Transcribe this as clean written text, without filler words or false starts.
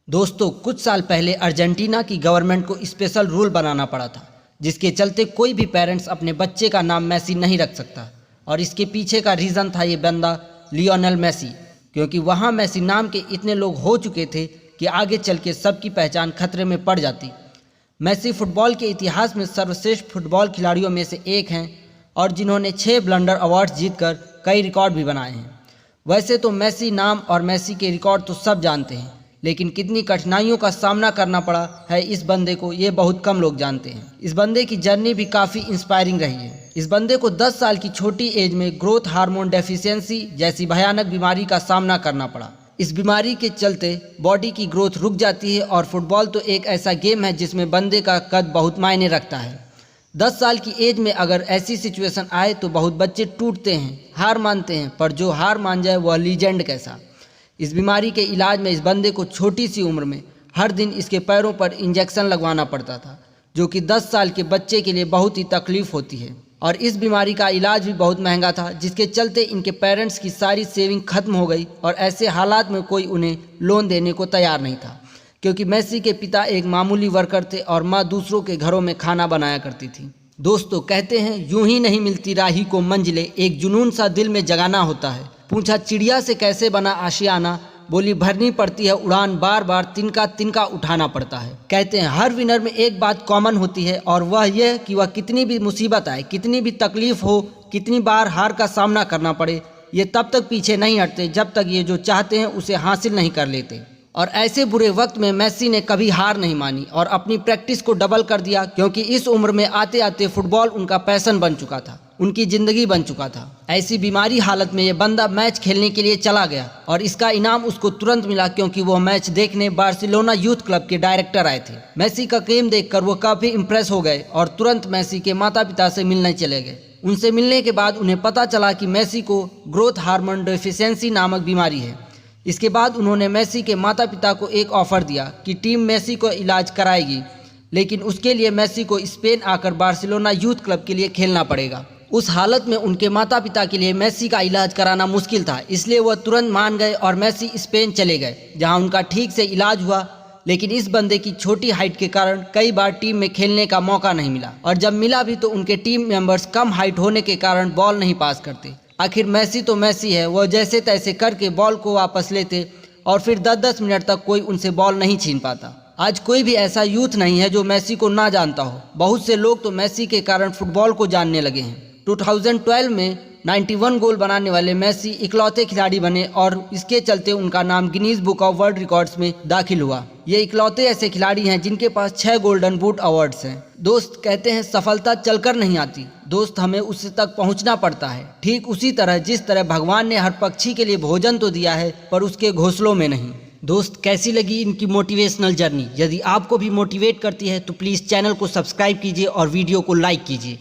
दोस्तों, कुछ साल पहले अर्जेंटीना की गवर्नमेंट को स्पेशल रूल बनाना पड़ा था, जिसके चलते कोई भी पेरेंट्स अपने बच्चे का नाम मैसी नहीं रख सकता। और इसके पीछे का रीज़न था ये बंदा लियोनेल मैसी, क्योंकि वहाँ मैसी नाम के इतने लोग हो चुके थे कि आगे चल के सबकी पहचान खतरे में पड़ जाती। मैसी फुटबॉल के इतिहास में सर्वश्रेष्ठ फुटबॉल खिलाड़ियों में से एक हैं और जिन्होंने 6 ब्लंडर अवार्ड्स जीतकर कई रिकॉर्ड भी बनाए हैं। वैसे तो मैसी नाम और मैसी के रिकॉर्ड तो सब जानते हैं, लेकिन कितनी कठिनाइयों का सामना करना पड़ा है इस बंदे को, ये बहुत कम लोग जानते हैं। इस बंदे की जर्नी भी काफ़ी इंस्पायरिंग रही है। इस बंदे को 10 साल की छोटी एज में ग्रोथ हार्मोन डेफिशिएंसी जैसी भयानक बीमारी का सामना करना पड़ा। इस बीमारी के चलते बॉडी की ग्रोथ रुक जाती है और फुटबॉल तो एक ऐसा गेम है जिसमें बंदे का कद बहुत मायने रखता है। 10 साल की एज में अगर ऐसी सिचुएशन आए तो बहुत बच्चे टूटते हैं, हार मानते हैं, पर जो हार मान जाए वह लीजेंड कैसा। इस बीमारी के इलाज में इस बंदे को छोटी सी उम्र में हर दिन इसके पैरों पर इंजेक्शन लगवाना पड़ता था, जो कि 10 साल के बच्चे के लिए बहुत ही तकलीफ होती है। और इस बीमारी का इलाज भी बहुत महंगा था, जिसके चलते इनके पेरेंट्स की सारी सेविंग खत्म हो गई और ऐसे हालात में कोई उन्हें लोन देने को तैयार नहीं था, क्योंकि मैसी के पिता एक मामूली वर्कर थे और माँ दूसरों के घरों में खाना बनाया करती थी। दोस्तों, कहते हैं यूं ही नहीं मिलती राही को मंजिले, एक जुनून सा दिल में जगाना होता है। पूछा चिड़िया से कैसे बना आशियाना, बोली भरनी पड़ती है उड़ान, बार बार तिनका तिनका उठाना पड़ता है। कहते हैं हर विनर में एक बात कॉमन होती है और वह यह कि वह कितनी भी मुसीबत आए, कितनी भी तकलीफ हो, कितनी बार हार का सामना करना पड़े, ये तब तक पीछे नहीं हटते जब तक ये जो चाहते हैं उसे हासिल नहीं कर लेते। और ऐसे बुरे वक्त में मैसी ने कभी हार नहीं मानी और अपनी प्रैक्टिस को डबल कर दिया, क्योंकि इस उम्र में आते आते फुटबॉल उनका पैशन बन चुका था, उनकी ज़िंदगी बन चुका था। ऐसी बीमारी हालत में ये बंदा मैच खेलने के लिए चला गया और इसका इनाम उसको तुरंत मिला, क्योंकि वो मैच देखने बार्सिलोना यूथ क्लब के डायरेक्टर आए थे। मैसी का गेम देखकर वो काफ़ी इम्प्रेस हो गए और तुरंत मैसी के माता पिता से मिलने चले गए। उनसे मिलने के बाद उन्हें पता चला कि मैसी को ग्रोथ हार्मोन डेफिशिएंसी नामक बीमारी है। इसके बाद उन्होंने मैसी के माता पिता को एक ऑफ़र दिया कि टीम मैसी को इलाज कराएगी, लेकिन उसके लिए मैसी को स्पेन आकर बार्सिलोना यूथ क्लब के लिए खेलना पड़ेगा। उस हालत में उनके माता पिता के लिए मैसी का इलाज कराना मुश्किल था, इसलिए वह तुरंत मान गए और मैसी स्पेन चले गए, जहां उनका ठीक से इलाज हुआ। लेकिन इस बंदे की छोटी हाइट के कारण कई बार टीम में खेलने का मौका नहीं मिला, और जब मिला भी तो उनके टीम मेंबर्स कम हाइट होने के कारण बॉल नहीं पास करते। आखिर मैसी तो मैसी है, वह जैसे तैसे करके बॉल को वापस लेते और फिर 10-10 मिनट तक कोई उनसे बॉल नहीं छीन पाता। आज कोई भी ऐसा यूथ नहीं है जो मैसी को ना जानता हो। बहुत से लोग तो मैसी के कारण फुटबॉल को जानने लगे हैं। 2012 में 91 गोल बनाने वाले मैसी इकलौते खिलाड़ी बने और इसके चलते उनका नाम Guinness book of world records में दाखिल हुआ। ये इकलौते ऐसे खिलाड़ी हैं जिनके पास 6 गोल्डन बूट अवार्ड्स हैं। दोस्त, कहते हैं सफलता चलकर नहीं आती दोस्त, हमें उससे तक पहुंचना पड़ता है। ठीक उसी तरह जिस तरह भगवान ने हर पक्षी के लिए भोजन तो दिया है, पर उसके घोंसलों में नहीं। दोस्त, कैसी लगी इनकी मोटिवेशनल जर्नी? यदि आपको भी मोटिवेट करती है तो प्लीज़ चैनल को सब्सक्राइब कीजिए और वीडियो को लाइक कीजिए।